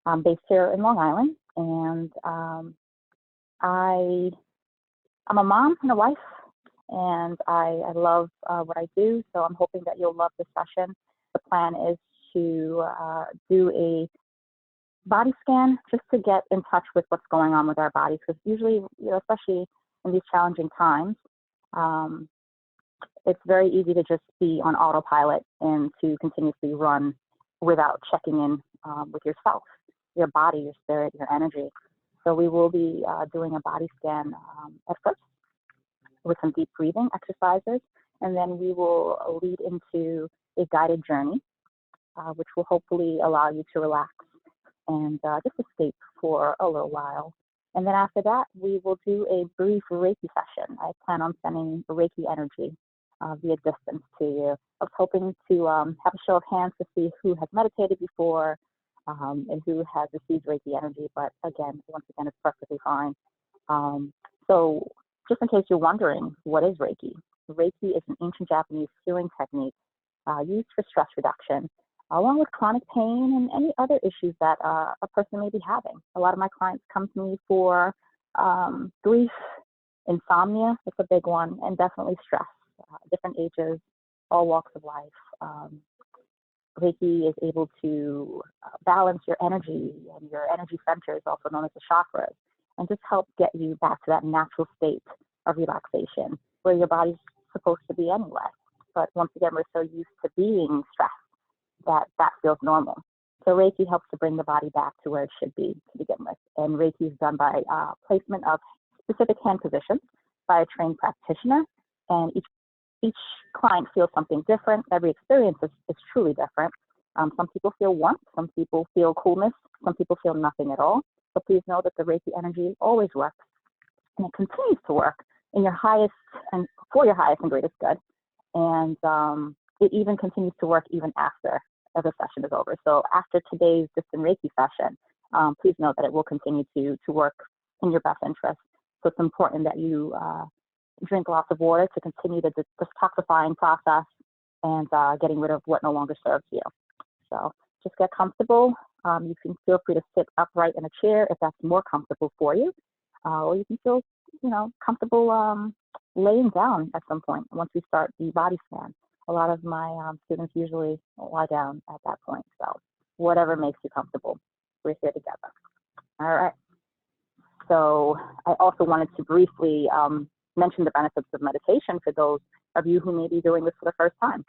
I'm based here in Long Island, and I'm a mom and a wife, and I love what I do, so I'm hoping that you'll love this session. The plan is to do a body scan just to get in touch with what's going on with our bodies, because usually, especially in these challenging times, it's very easy to just be on autopilot and to continuously run without checking in with yourself, your body, your spirit, your energy. So we will be doing a body scan at first with some deep breathing exercises, and then we will lead into a guided journey, which will hopefully allow you to relax and just escape for a little while. And then after that, we will do a brief Reiki session. I plan on sending Reiki energy via distance to you. I was hoping to have a show of hands to see who has meditated before and who has received Reiki energy, but once again, it's perfectly fine. So just in case you're wondering, what is Reiki? Reiki is an ancient Japanese healing technique used for stress reduction, along with chronic pain and any other issues that a person may be having. A lot of my clients come to me for grief, insomnia, it's a big one, and definitely stress, different ages, all walks of life. Reiki is able to balance your energy and your energy centers, also known as the chakras, and just help get you back to that natural state of relaxation where your body's supposed to be anyway. But once again, we're so used to being stressed that feels normal. So Reiki helps to bring the body back to where it should be to begin with. And Reiki is done by placement of specific hand positions by a trained practitioner. And each client feels something different. Every experience is truly different. Some people feel warmth, some people feel coolness, some people feel nothing at all. So please know that the Reiki energy always works, and it continues to work in your highest and for your highest and greatest good. And it even continues to work even after the session is over. So after today's distant Reiki session, please note that it will continue to work in your best interest. So it's important that you drink lots of water to continue the detoxifying process and getting rid of what no longer serves you. So just get comfortable. You can feel free to sit upright in a chair if that's more comfortable for you, or you can feel, comfortable laying down at some point once we start the body scan. A lot of my students usually lie down at that point. So whatever makes you comfortable, we're here together. All right. So I also wanted to briefly mention the benefits of meditation for those of you who may be doing this for the first time.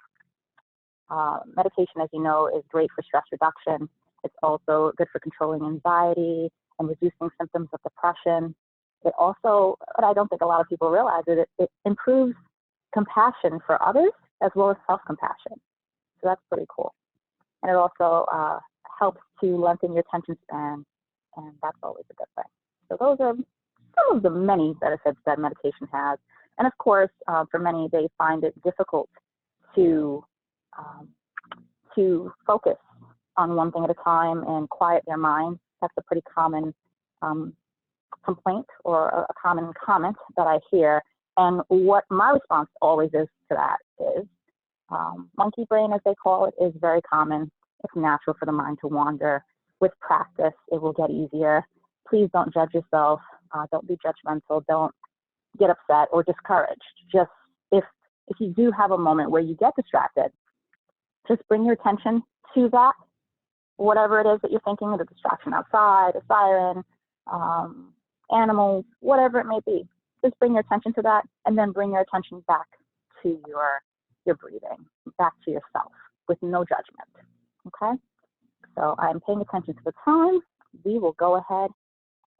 Meditation, as you know, is great for stress reduction. It's also good for controlling anxiety and reducing symptoms of depression. It also, but I don't think a lot of people realize it improves compassion for others as well as self-compassion. So that's pretty cool. And it also helps to lengthen your attention span, and that's always a good thing. So those are some of the many benefits that meditation has. And of course, for many, they find it difficult to focus on one thing at a time and quiet their mind. That's a pretty common complaint or a common comment that I hear. And what my response always is to that is monkey brain, as they call it, is very common. It's natural for the mind to wander. With practice, it will get easier. Please don't judge yourself. Don't be judgmental. Don't get upset or discouraged. Just if you do have a moment where you get distracted, just bring your attention to that, whatever it is that you're thinking, the distraction outside, a siren, animals, whatever it may be. Just bring your attention to that, and then bring your attention back to your breathing, back to yourself with no judgment, okay? So I'm paying attention to the time. We will go ahead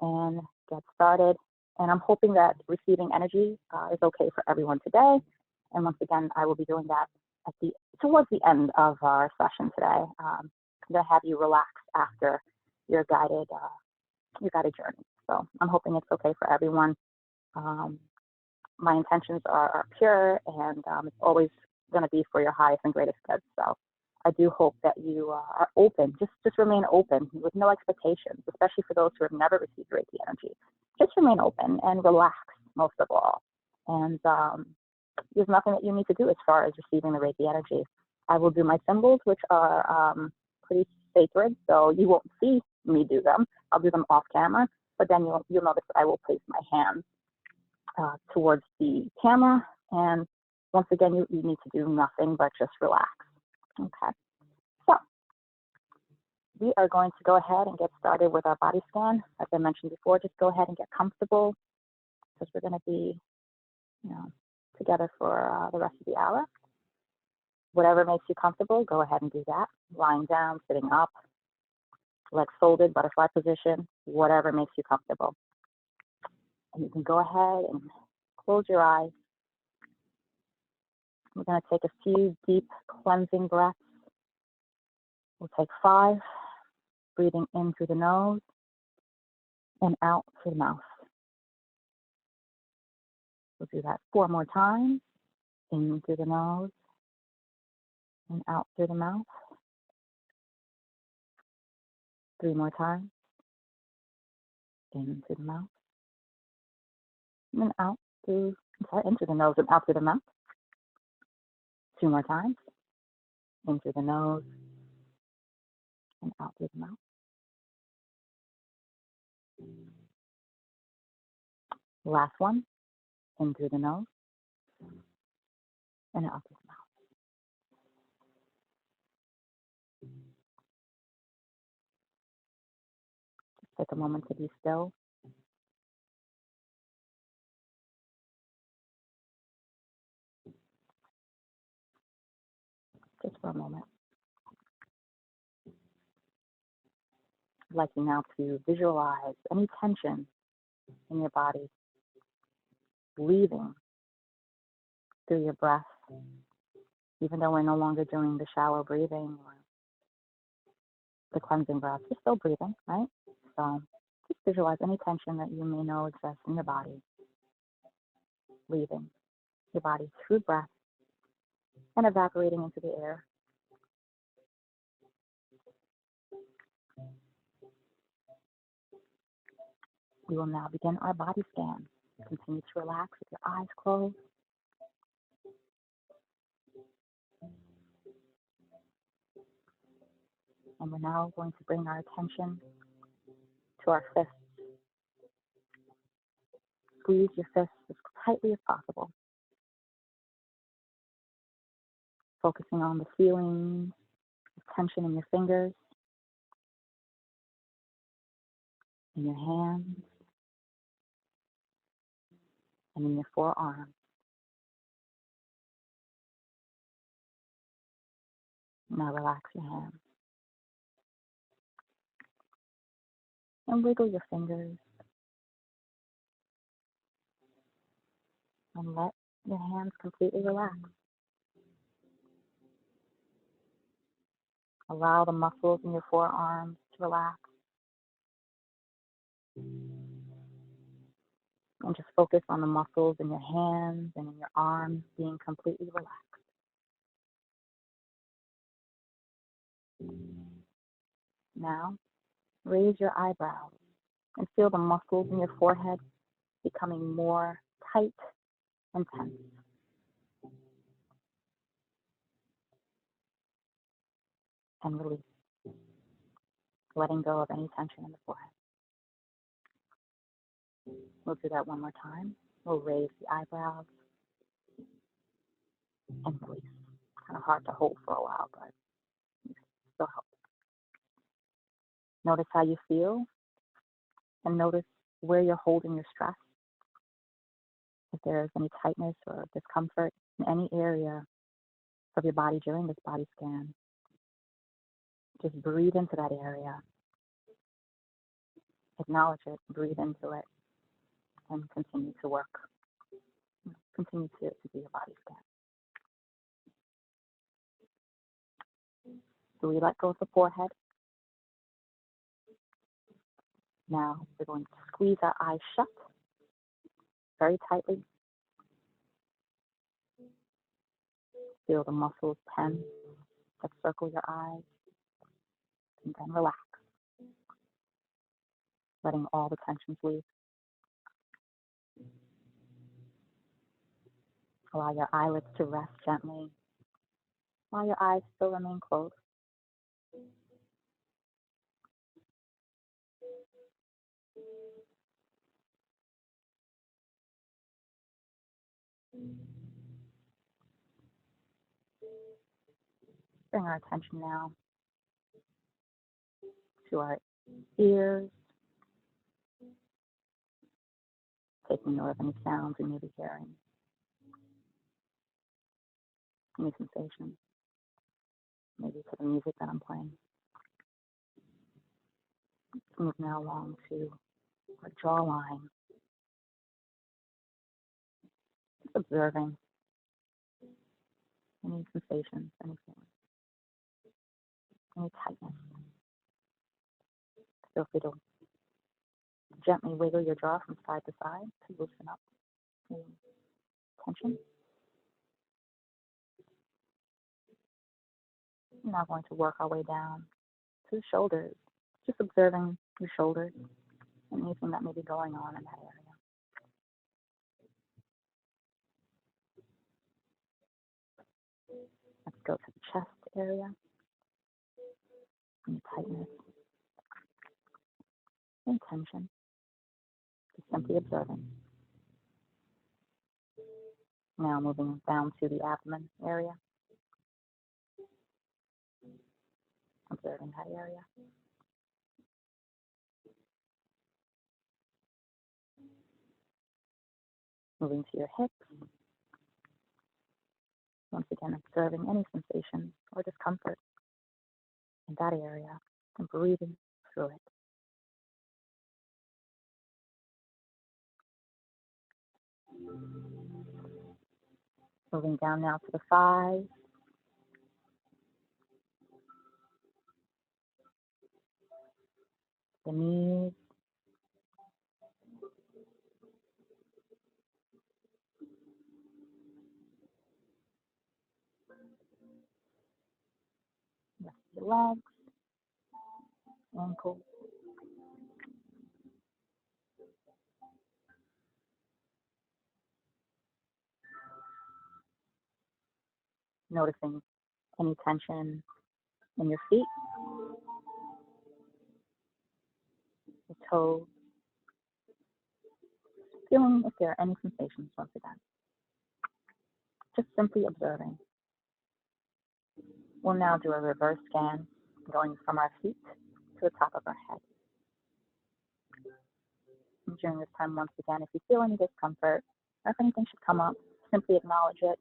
and get started. And I'm hoping that receiving energy is okay for everyone today. And once again, I will be doing that towards the end of our session today. I'm going to have you relax after your guided journey. So I'm hoping it's okay for everyone. My intentions are pure, and it's always going to be for your highest and greatest good. So I do hope that you are open. Just remain open with no expectations, especially for those who have never received Reiki energy. Just remain open and relax, most of all. And there's nothing that you need to do as far as receiving the Reiki energy. I will do my symbols, which are pretty sacred, so you won't see me do them. I'll do them off camera, but then you'll notice that I will place my hands towards the camera, and once again, you need to do nothing but just relax. Okay, so we are going to go ahead and get started with our body scan. As I mentioned before, just go ahead and get comfortable because we're going to be, together for the rest of the hour. Whatever makes you comfortable, go ahead and do that. Lying down, sitting up, legs folded, butterfly position, whatever makes you comfortable. And you can go ahead and close your eyes. We're going to take a few deep cleansing breaths. We'll take 5, breathing in through the nose and out through the mouth. We'll do that 4 more times. In through the nose and out through the mouth. 3 more times. In through the mouth. And then out through, in through the nose and out through the mouth. 2 more times. In through the nose and out through the mouth. Last one. In through the nose and out through the mouth. Just take a moment to be still. Just for a moment. I'd like you now to visualize any tension in your body leaving through your breath, even though we're no longer doing the shallow breathing or the cleansing breath. You're still breathing, right? So just visualize any tension that you may know exists in your body leaving your body through breath and evaporating into the air. We will now begin our body scan. Continue to relax with your eyes closed. And we're now going to bring our attention to our fists. Squeeze your fists as tightly as possible. Focusing on the feeling of tension in your fingers, in your hands, and in your forearms. Now relax your hands. And wiggle your fingers. And let your hands completely relax. Allow the muscles in your forearms to relax. And just focus on the muscles in your hands and in your arms being completely relaxed. Now, raise your eyebrows and feel the muscles in your forehead becoming more tight and tense. And release, letting go of any tension in the forehead. We'll do that one more time. We'll raise the eyebrows and release. Kind of hard to hold for a while, but it still helps. Notice how you feel, and notice where you're holding your stress. If there's any tightness or discomfort in any area of your body during this body scan, just breathe into that area. Acknowledge it, breathe into it, and continue to work. Continue to do your body scan. So we let go of the forehead. Now we're going to squeeze our eyes shut very tightly. Feel the muscles tense that circle your eyes, and then relax, letting all the tensions leave. Allow your eyelids to rest gently while your eyes still remain closed. Bring our attention now to our ears, taking note of any sounds we may be hearing, any sensations, maybe to the music that I'm playing. Let's move now along to our jawline, just observing any sensations, any feelings, any tightness. Feel free to gently wiggle your jaw from side to side to loosen up any tension. We're now going to work our way down to the shoulders, just observing your shoulders and anything that may be going on in that area. Let's go to the chest area, any tightness, any tension, just simply observing. Now moving down to the abdomen area, observing that area. Moving to your hips, once again observing any sensation or discomfort in that area and breathing through it. Moving down now to the thighs, the knees, rest of your legs, ankles, noticing any tension in your feet, your toes, feeling if there are any sensations once again. Just simply observing. We'll now do a reverse scan, going from our feet to the top of our head. And during this time, once again, if you feel any discomfort, or if anything should come up, simply acknowledge it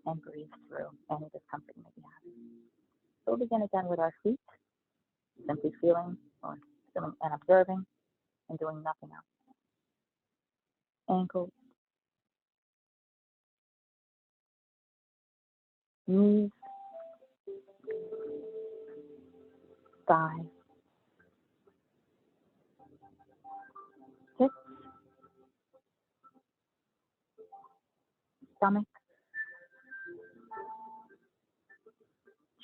and breathe through any discomfort you may be having. So we'll begin again with our feet, simply feeling and observing and doing nothing else. Ankles, knees, thighs, hips, stomach,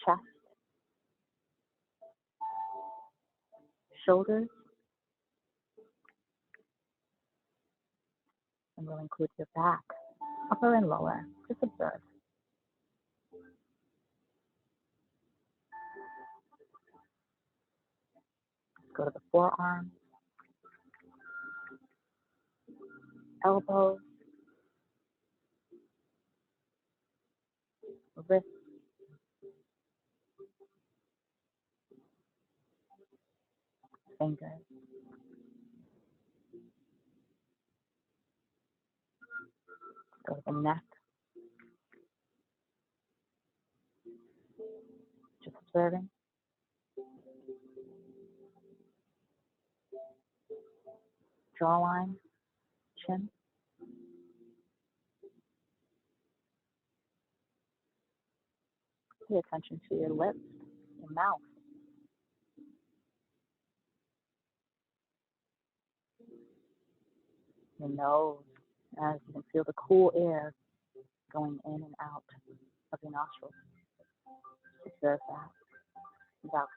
chest, shoulders, and we'll include your back, upper and lower. Just observe. Go to the forearms, elbows, wrists, fingers. Go to the neck. Just observing. Jawline, chin. Pay attention to your lips, your mouth. Your nose, as you can feel the cool air going in and out of your nostrils. Observe that without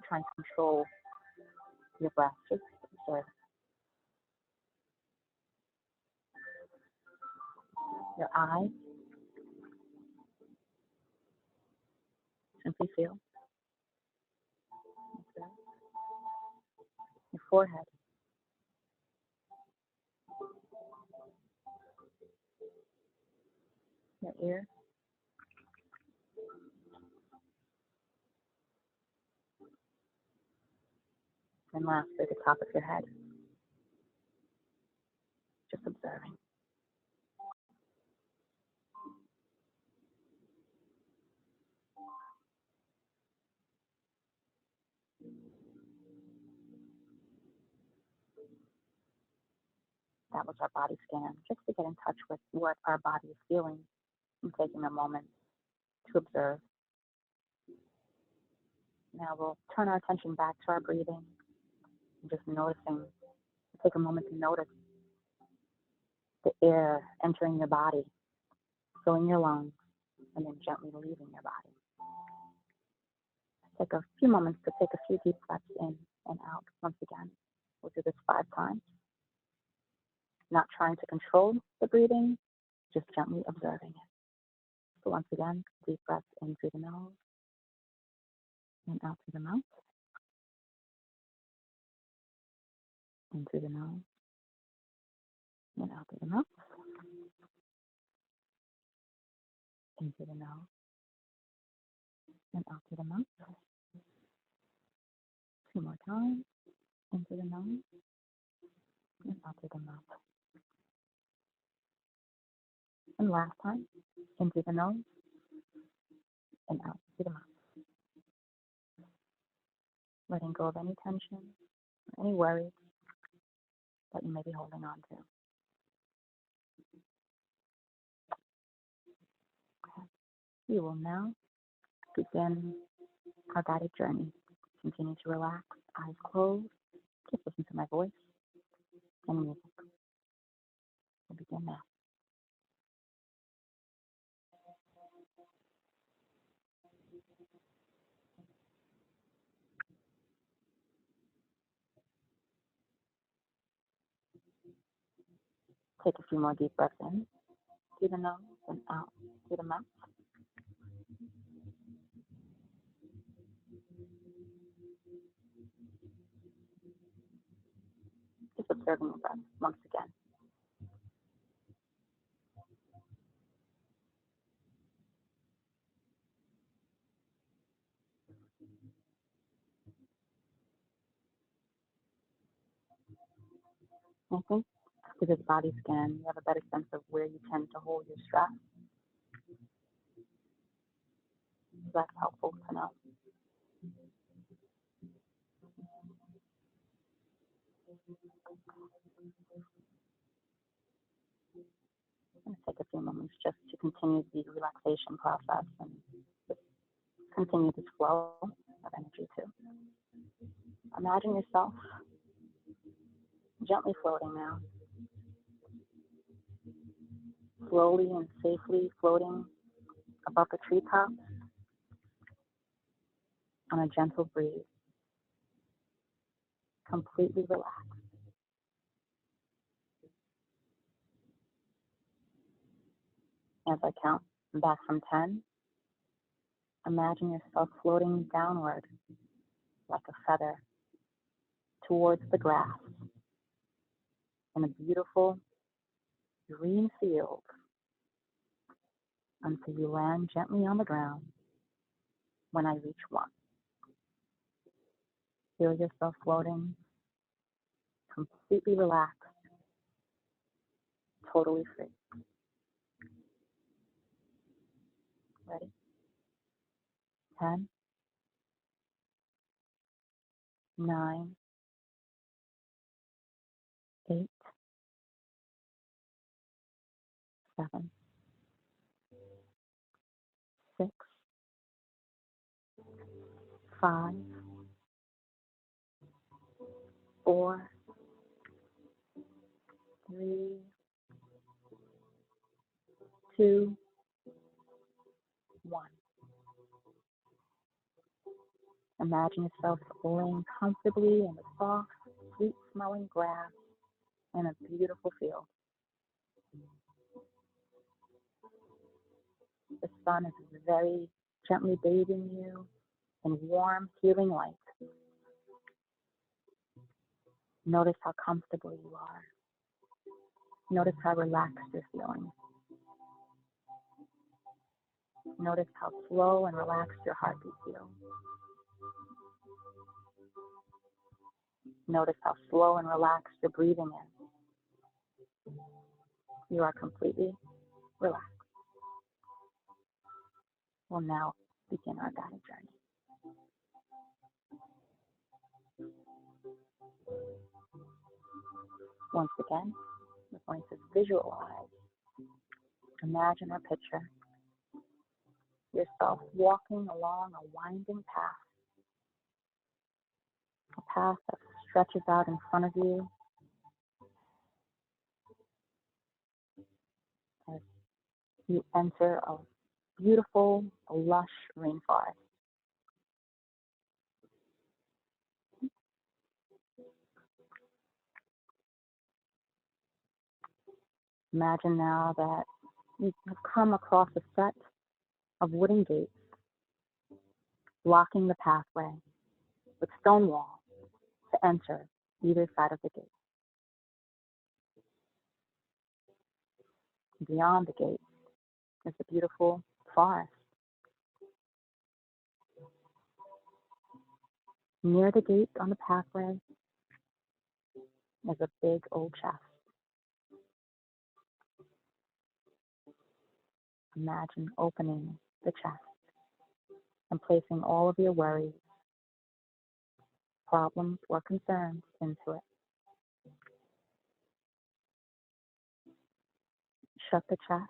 trying to control your breath. Just observe. Your eyes, simply feel. Observe. Your forehead, your ear. And lastly, the top of your head. Just observing. That was our body scan, just to get in touch with what our body is feeling and taking a moment to observe. Now we'll turn our attention back to our breathing and just noticing. Take a moment to notice the air entering your body, filling your lungs, and then gently leaving your body. Take a few moments to take a few deep breaths in and out. Once again, we'll do this 5 times. Not trying to control the breathing, just gently observing it. So once again, deep breaths in through the nose and out through the mouth. In through the nose and out through the mouth. In through the nose and out through the mouth. 2 more times. In through the nose and out through the mouth. And last time, in through the nose and out through the mouth. Letting go of any tension, or any worries that you may be holding on to. We will now begin our guided journey. Continue to relax, eyes closed. Just listen to my voice and music. We'll begin now. Take a few more deep breaths in through the nose and out through the mouth. Just observing the breath once again. I think after this body scan, you have a better sense of where you tend to hold your stress. That's helpful to know. I'm going to take a few moments just to continue the relaxation process and just continue this flow of energy too. Imagine yourself gently floating now. Slowly and safely floating above the treetops on a gentle breeze. Completely relaxed. As I count back from 10, imagine yourself floating downward like a feather towards the grass in a beautiful green field until you land gently on the ground when I reach 1. Feel yourself floating, completely relaxed, totally free. Ready? 10, 9, 8, 7, 6, 5, 4, 3, 2, 1. Imagine yourself laying comfortably in the soft, sweet-smelling grass in a beautiful field. The sun is very gently bathing you in warm, healing light. Notice how comfortable you are. Notice how relaxed you're feeling. Notice how slow and relaxed your heartbeat feels. Notice how slow and relaxed your breathing is. You are completely relaxed. We'll now begin our guided journey. Once again, we're going to visualize, imagine or picture yourself walking along a winding path, a path that stretches out in front of you as you enter a beautiful, lush rainforest. Imagine now that you have come across a set of wooden gates blocking the pathway with stone walls to enter either side of the gate. Beyond the gate is a beautiful forest. Near the gate on the pathway is a big old chest. Imagine opening the chest and placing all of your worries, problems, or concerns into it. Shut the chest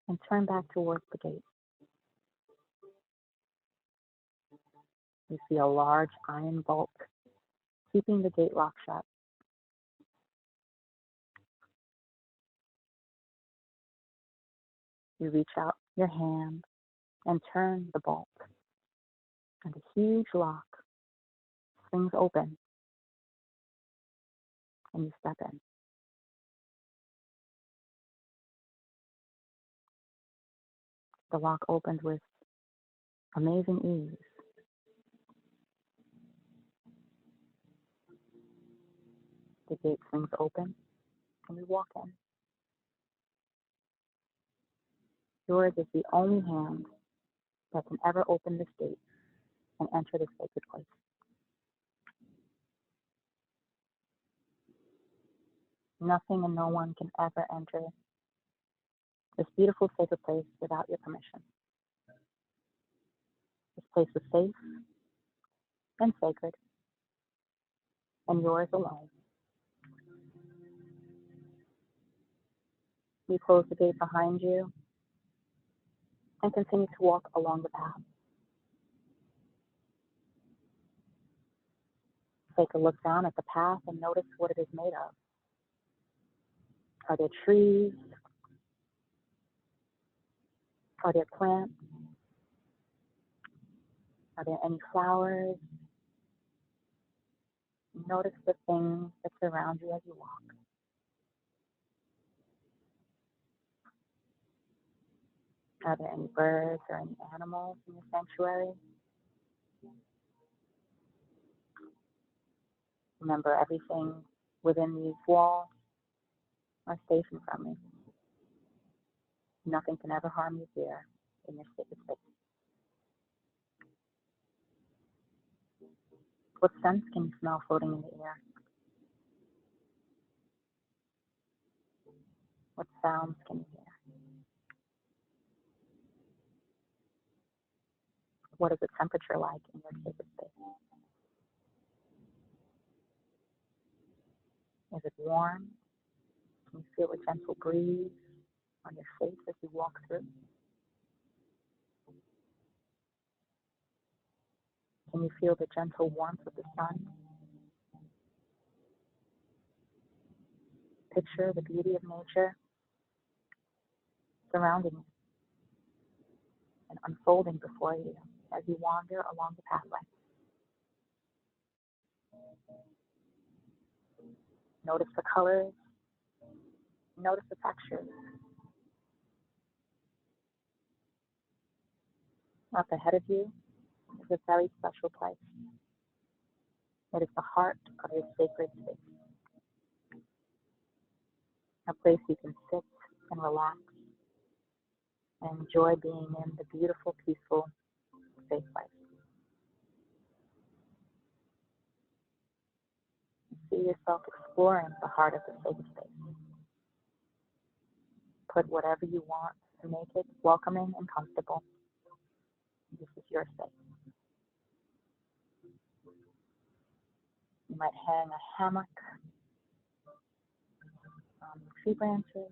and turn back towards the gate. You see a large iron bolt keeping the gate lock shut. You reach out your hand and turn the bolt, and a huge lock swings open, and you step in. The lock opened with amazing ease. The gate swings open, and you walk in. Yours is the only hand that can ever open this gate and enter this sacred place. Nothing and no one can ever enter this beautiful sacred place without your permission. This place is safe and sacred, and yours alone. You close the gate behind you and continue to walk along the path. Take a look down at the path and notice what it is made of. Are there trees? Are there plants? Are there any flowers? Notice the things that surround you as you walk. Are there any birds or any animals in your sanctuary? Remember, everything within these walls are safe and friendly. Nothing can ever harm you here in your sacred space. What scents can you smell floating in the air? What sounds can you hear? What is the temperature like in your sacred space? Is it warm? Can you feel a gentle breeze on your face as you walk through? Can you feel the gentle warmth of the sun? Picture the beauty of nature surrounding you and unfolding before you as you wander along the pathway. Notice the colors. Notice the textures. Up ahead of you is a very special place. It is the heart of your sacred space. A place you can sit and relax and enjoy being in the beautiful, peaceful, safe place. See yourself exploring the heart of the sacred space. Put whatever you want to make it welcoming and comfortable. This is your space. You might hang a hammock on tree branches,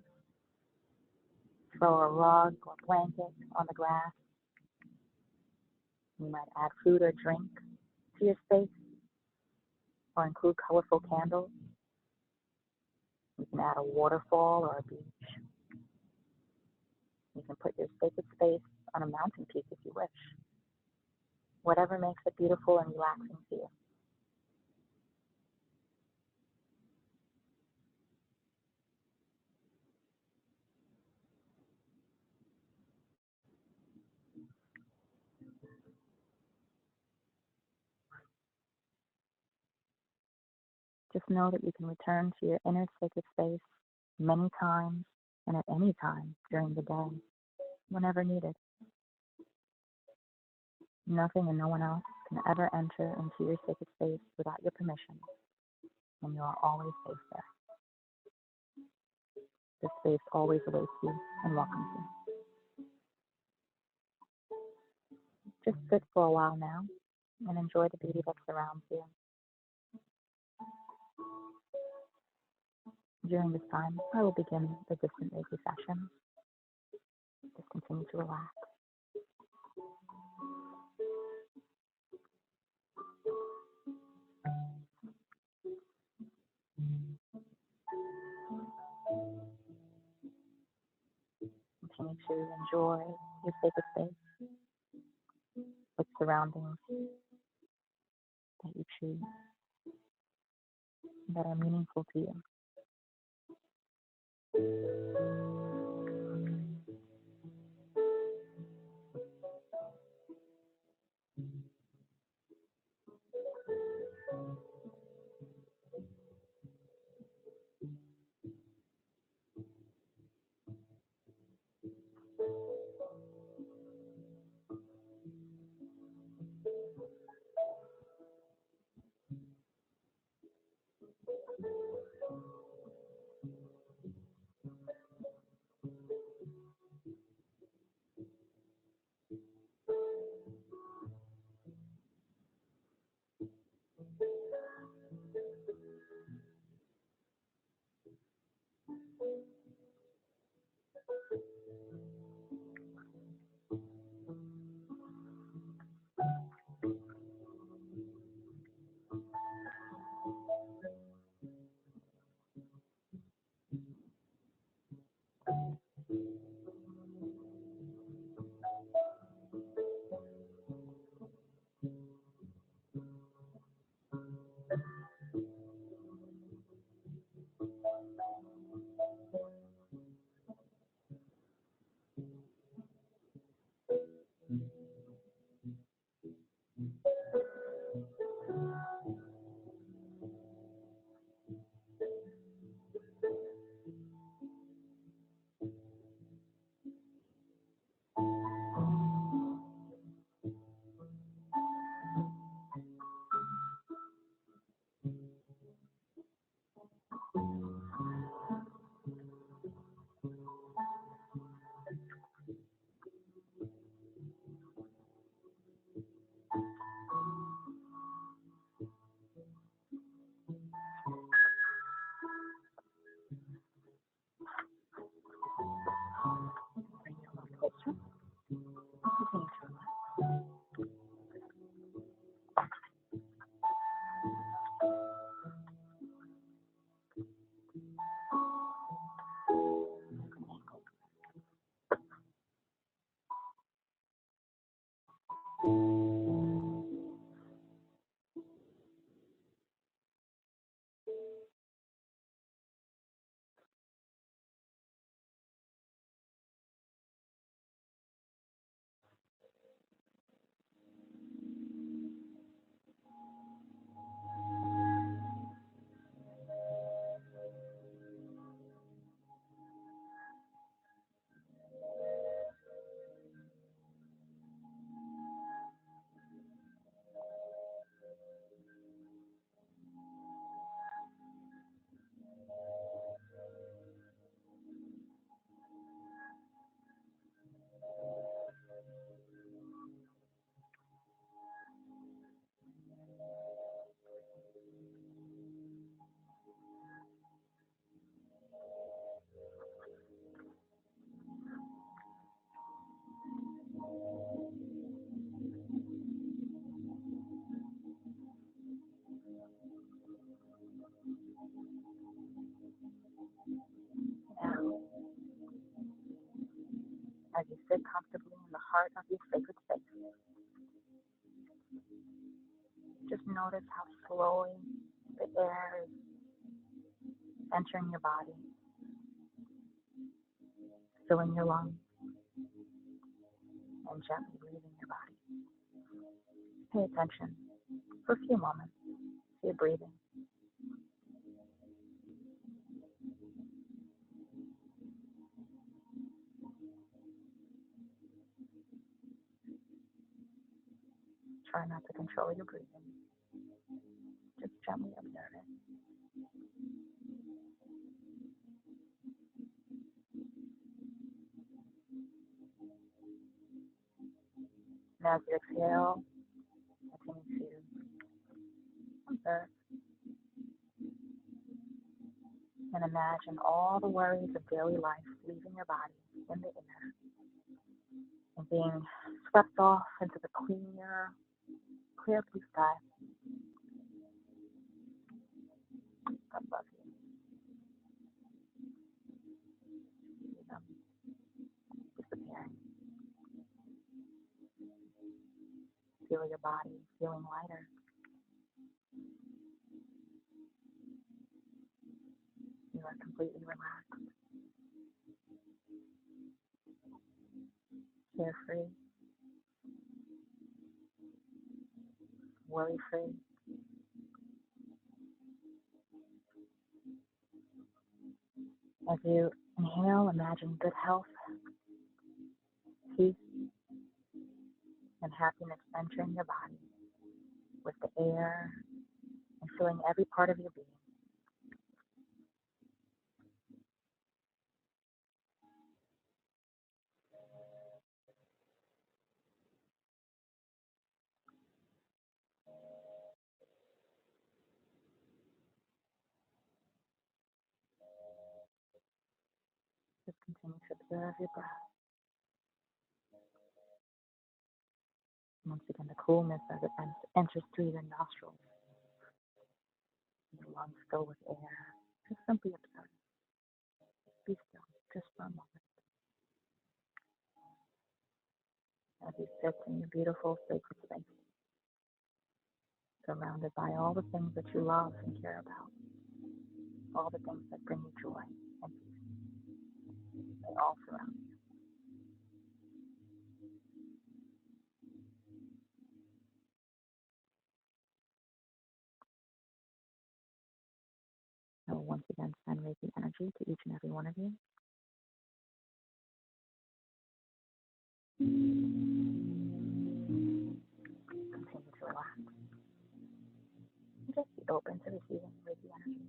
throw a rug or blanket on the grass. You might add food or drink to your space or include colorful candles. You can add a waterfall or a beach. You can put your sacred space on a mountain peak if you wish. Whatever makes it beautiful and relaxing to you. Just know that you can return to your inner sacred space many times and at any time during the day, whenever needed. Nothing and no one else can ever enter into your sacred space without your permission, and you are always safe there. This space always awaits you and welcomes you. Just sit for a while now and enjoy the beauty that surrounds you. During this time, I will begin the distant Reiki session. Just continue to relax. Continue to enjoy your sacred space with surroundings that you choose that are meaningful to you. as you sit comfortably in the heart of your sacred space. Just notice how slowly the air is entering your body, filling your lungs, and gently leaving your body. Pay attention for a few moments to your breathing. Try not to control your breathing. Just gently observe it. And as you exhale, continue to observe and imagine all the worries of daily life leaving your body in the air and being swept off into the clear blue sky above you. See them disappearing. Feel your body feeling lighter. You are completely relaxed, carefree, worry-free. As you inhale, imagine good health, peace, and happiness entering your body with the air and filling every part of your being. Just continue to observe your breath. Once again, the coolness as it enters through your nostrils, your lungs fill with air. Just simply observe. Be still, just for a moment. As you sit in your beautiful sacred space, surrounded by all the things that you love and care about, all the things that bring you joy and peace, they all surround you. I will once again send Reiki energy to each and every one of you. Continue to relax. And just be open to receiving Reiki energy.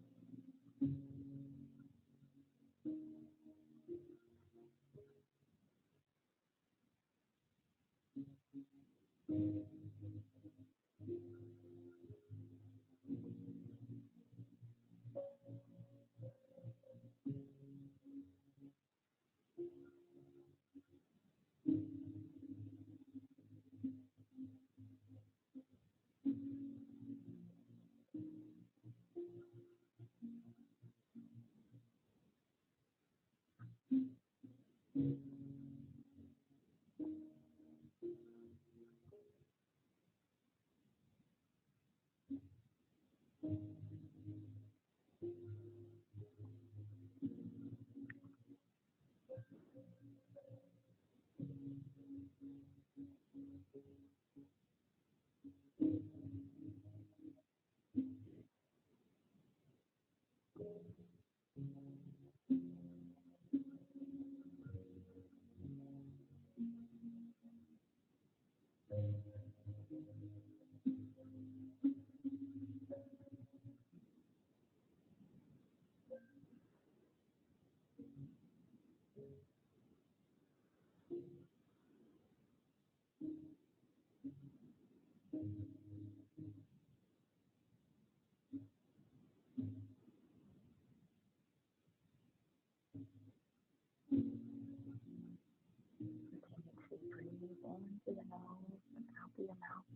Through your nose and out through your mouth.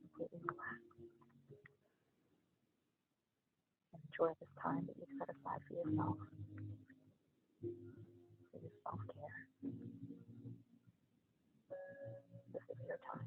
Completely relax. And enjoy this time that you've set aside for yourself, for your self-care. This is your time.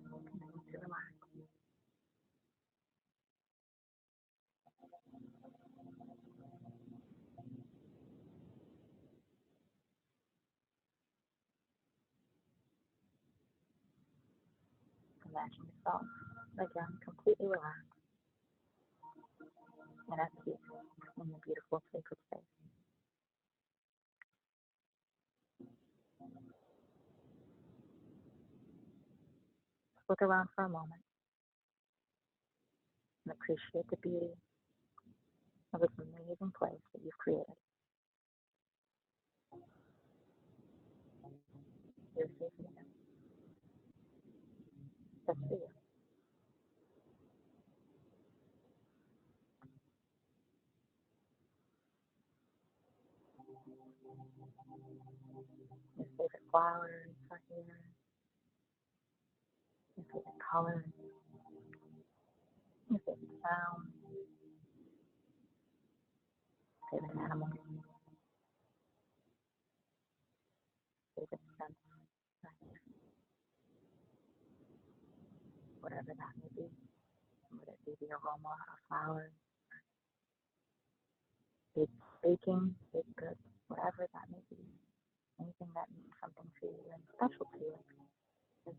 Continue to relax. Imagine yourself, again, completely relaxed and at peace in the beautiful sacred space. Look around for a moment and appreciate the beauty of this amazing place that you've created. You're safe in it. That's for you. Your favorite flowers are here. Your favorite colors. Your favorite sounds. Favorite animals. Favorite scents are here. Whatever that may be. Whether it be the aroma of flowers, baking, baked goods, whatever that may be. Anything that means something to you and special to you is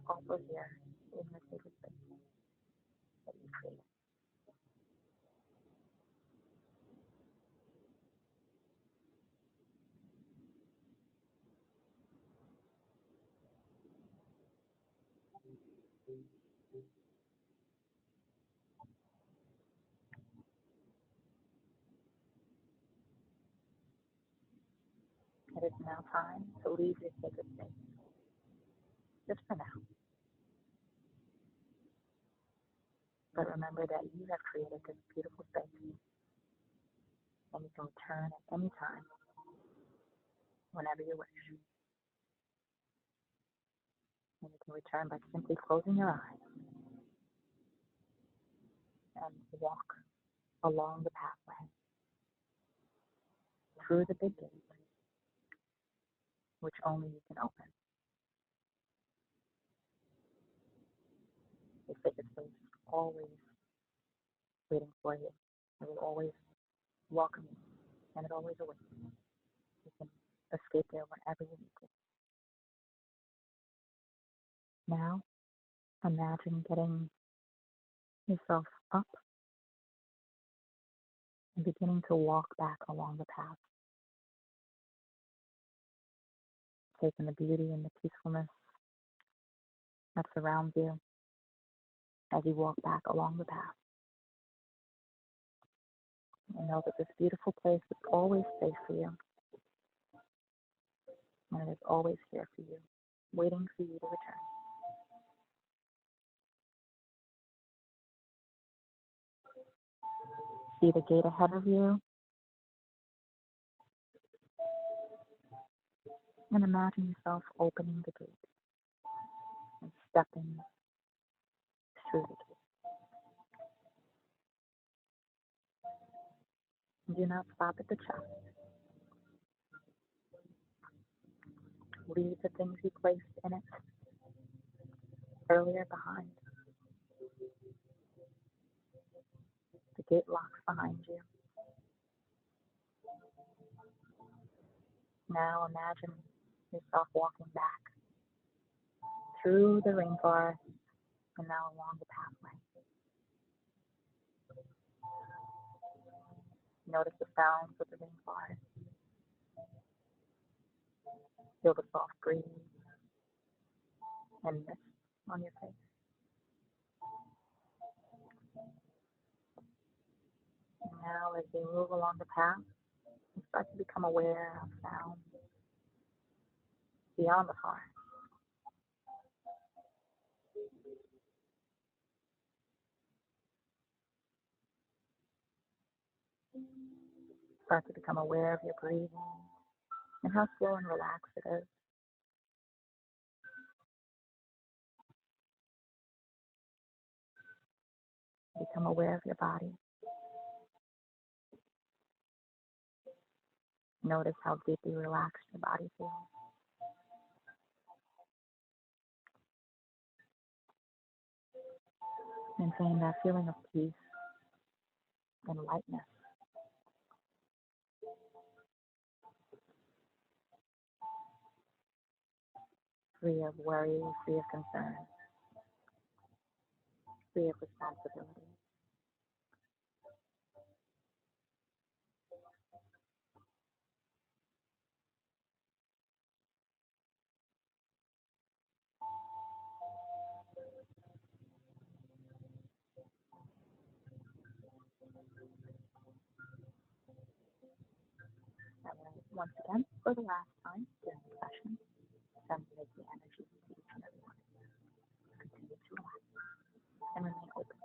also here in the sacred space that you created. It is now time to leave your sacred space, just for now. But remember that you have created this beautiful space, and you can return at any time, whenever you wish. And you can return by simply closing your eyes and walk along the pathway through the big gate, which only you can open. The sacred space is always waiting for you. It will always welcome you, and it always awaits you. You can escape there whenever you need to. Now, imagine getting yourself up and beginning to walk back along the path, taking the beauty and the peacefulness that surrounds you as you walk back along the path. And know that this beautiful place is always safe for you. And it is always here for you, waiting for you to return. See the gate ahead of you, and imagine yourself opening the gate and stepping through the gate. Do not stop at the chest. Leave the things you placed in it earlier behind. The gate locks behind you. Now imagine yourself walking back through the rainforest and now along the pathway. Notice the sounds of the rainforest. Feel the soft breeze and mist on your face. And now as you move along the path, you start to become aware of sounds beyond the forest. Start to become aware of your breathing and how slow and relaxed it is. Become aware of your body. Notice how deeply relaxed your body feels. Maintain that feeling of peace and lightness. Free of worry, free of concern, free of responsibility. And then once again, for the last time during the session, send Reiki energy to each and every one. Continue to relax and remain open.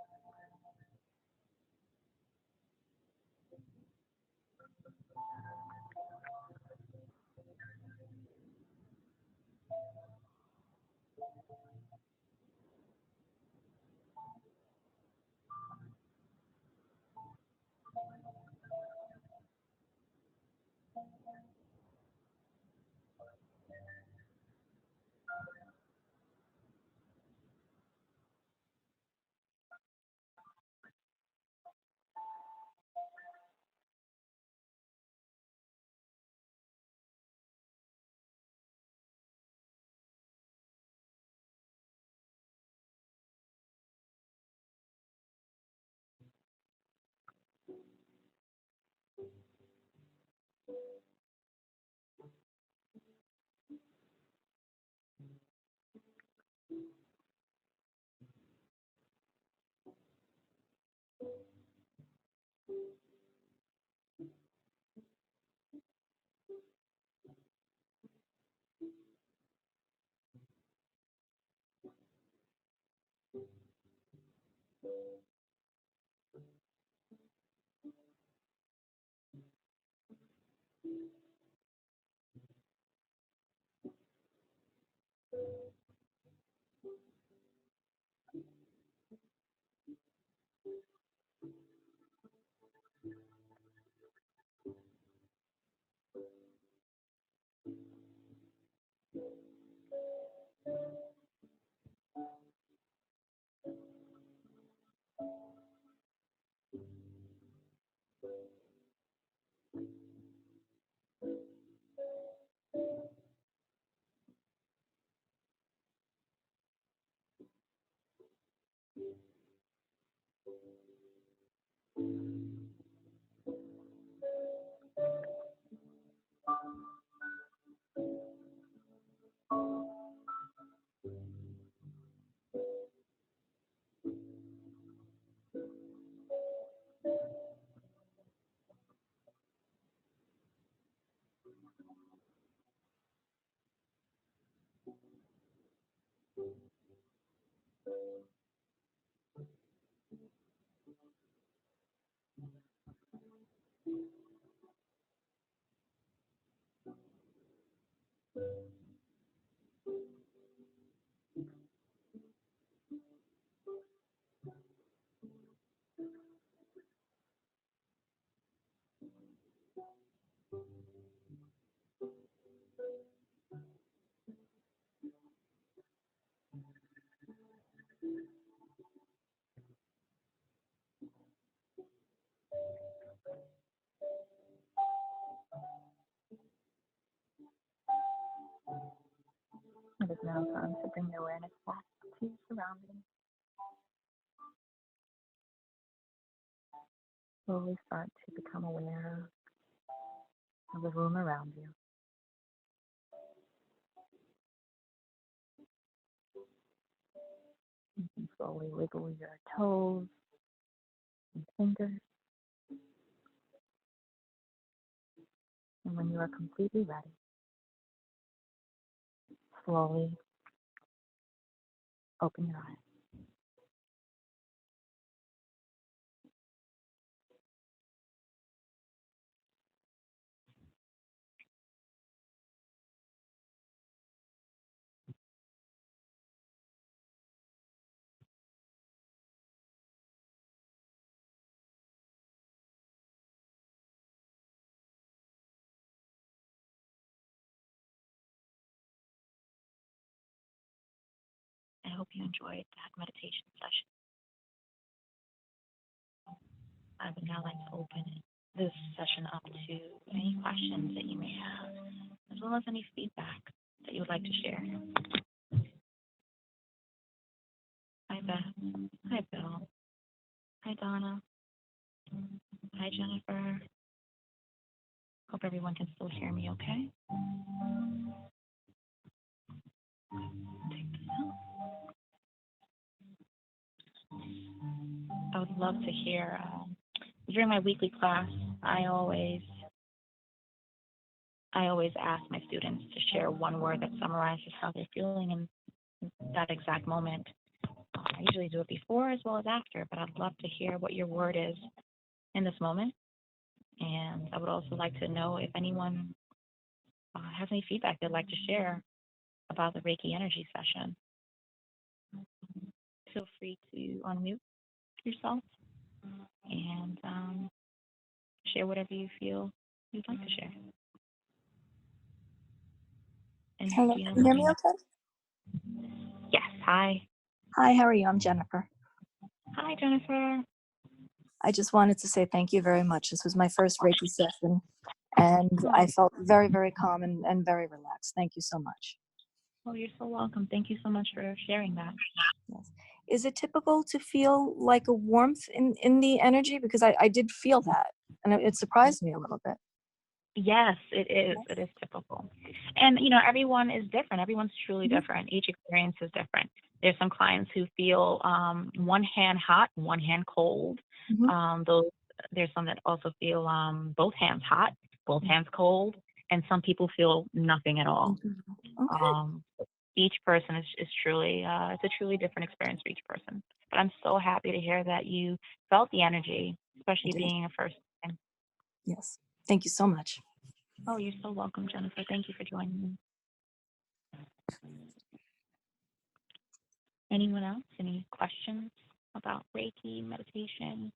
now time to bring your awareness back to your surroundings. Slowly start to become aware of the room around you. You can slowly wiggle your toes and fingers. And when you are completely ready, slowly open your eyes. I hope you enjoyed that meditation session. I would now like to open this session up to any questions that you may have, as well as any feedback that you would like to share. Hi, Beth. Hi, Bill. Hi, Donna. Hi, Jennifer. Hope everyone can still hear me okay. Take this out. I would love to hear, during my weekly class, I always ask my students to share one word that summarizes how they're feeling in that exact moment. I usually do it before as well as after, but I'd love to hear what your word is in this moment. And I would also like to know if anyone has any feedback they'd like to share about the Reiki energy session. Feel free to unmute yourself and share whatever you feel you'd like to share. And Hello, can you hear me okay? Yes, hi. Hi, how are you? I'm Jennifer. Hi, Jennifer. I just wanted to say thank you very much. This was my first Reiki session, and I felt very, very calm and very relaxed. Thank you so much. Oh, you're so welcome. Thank you so much for sharing that. Yes. Is it typical to feel like a warmth in the energy? Because I did feel that, and it surprised me a little bit. Yes, it is. It is typical. And, everyone is different. Everyone's truly different. Each experience is different. There's some clients who feel one hand hot, one hand cold. There's some that also feel both hands hot, both hands cold, and some people feel nothing at all. Okay. Each person is truly, it's a truly different experience for each person. But I'm so happy to hear that you felt the energy, especially being a first time. Yes. Thank you so much. Oh, you're so welcome, Jennifer. Thank you for joining me. Anyone else? Any questions about Reiki, meditation,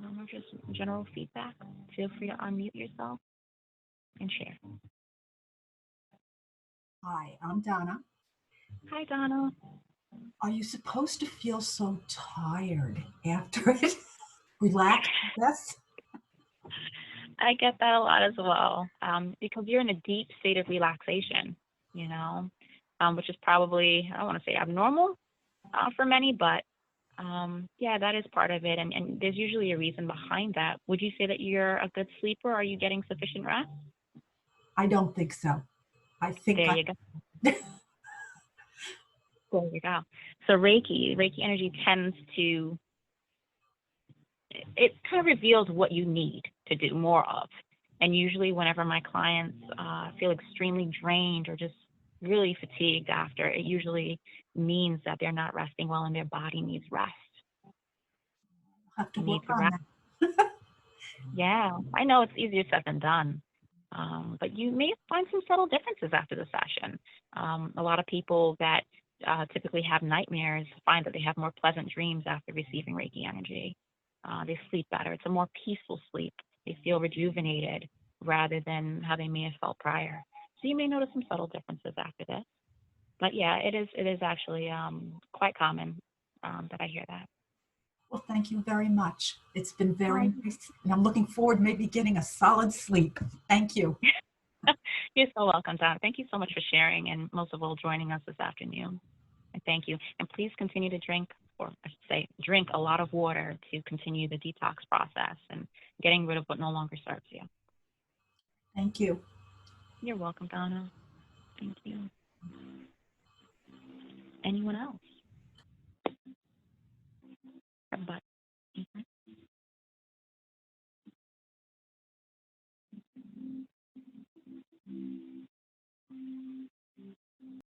or just general feedback? Feel free to unmute yourself and share. Hi, I'm Donna. Hi, Donna. Are you supposed to feel so tired after it? Relaxed, yes? I get that a lot as well, because you're in a deep state of relaxation, which is probably, I don't want to say abnormal for many, but yeah, that is part of it. And there's usually a reason behind that. Would you say that you're a good sleeper? Are you getting sufficient rest? I don't think so. I think There you go. There you go. So Reiki energy tends to, it kind of reveals what you need to do more of. And usually whenever my clients feel extremely drained or just really fatigued after, it usually means that they're not resting well and their body needs rest. I'll have to work on that. Yeah, I know it's easier said than done. But you may find some subtle differences after the session. A lot of people that typically have nightmares find that they have more pleasant dreams after receiving Reiki energy. They sleep better. It's a more peaceful sleep. They feel rejuvenated rather than how they may have felt prior. So you may notice some subtle differences after this. But yeah, it is actually quite common that I hear that. Well, thank you very much. It's been very nice, and I'm looking forward to maybe getting a solid sleep. Thank you. You're so welcome, Donna. Thank you so much for sharing and most of all joining us this afternoon. And thank you. And please continue to drink, or I should say, drink a lot of water to continue the detox process and getting rid of what no longer serves you. Thank you. You're welcome, Donna. Thank you. Anyone else? Bye.